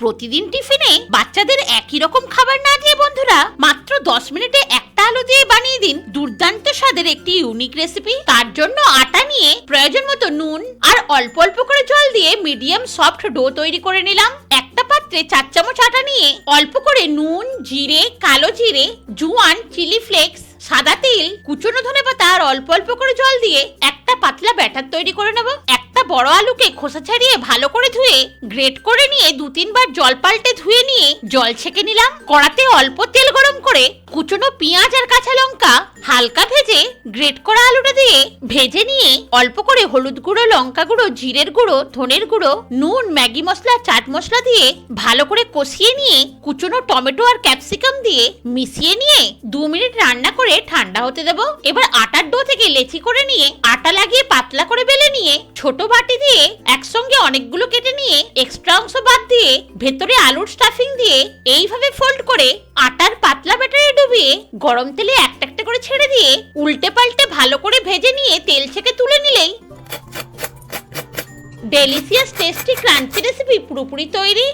প্রতিদিন টিফিনে বাচ্চাদের একই রকম খাবার না দিয়ে বন্ধুরা মাত্র 10 মিনিটে একটা আলু দিয়ে বানিয়ে দিন দুর্দান্ত স্বাদের একটি ইউনিক রেসিপি। তার জন্য আটা নিয়ে প্রয়োজন মতো নুন আর অল্প অল্প করে জল দিয়ে মিডিয়াম সফট ডো তৈরি করে নিলাম। একটা পাত্রে 4 চামচ আটা নিয়ে অল্প করে নুন, জিরে, কালো জিরে, জোয়ান, চিলি ফ্লেক্স, সাদা তিল, কুচনো ধনেপাতা আর অল্প অল্প করে জল দিয়ে একটা পাতলা ব্যাটার তৈরি করে নেব। একটা বড় আলুকে খোসা ছাড়িয়ে ভালো করে ধুয়ে গ্রেট করে নিয়ে 2-3 বার জল পাল্টে ধুয়ে নিয়ে জল ছেঁকে নিলাম। কড়াতে অল্প তেল গরম করে কুচনো পেঁয়াজ আর কাঁচা লঙ্কা হালকা ভেজে গ্রেট করা আলুটা দিয়ে ভেজে নিয়ে অল্প করে হলুদ গুঁড়ো, লঙ্কা গুঁড়ো, জিরের গুঁড়ো, ধনের গুঁড়ো, নুন, ম্যাগি মশলা, চাট মশলা দিয়ে ভালো করে কষিয়ে নিয়ে কুচনো টমেটো আর ক্যাপসিকাম দিয়ে মিশিয়ে নিয়ে 2 মিনিট রান্না করে ঠান্ডা হতে দেব। এবার আটার ডো থেকে লেচি করে নিয়ে আটা লাগিয়ে পাতলা করে বেলে নিয়ে ছোট বাটি দিয়ে একসঙ্গে অনেকগুলো কেটে নিয়ে এক্সট্রা অংশ বাদ দিয়ে ভেতরে আলুর স্টাফিং দিয়ে এইভাবে ফোল্ড করে আটার পাতলা ব্যাটারে ডুবিয়ে গরম তেলে একটা একটা করে ছেড়ে দিয়ে উল্টে পাল্টে ভালো করে ভেজে নিয়ে তেল ছেঁকে তুলে নিলেই ডেলিশিয়াস টেস্টি ক্রাঞ্চি রেসিপি পুরোপুরি তৈরি।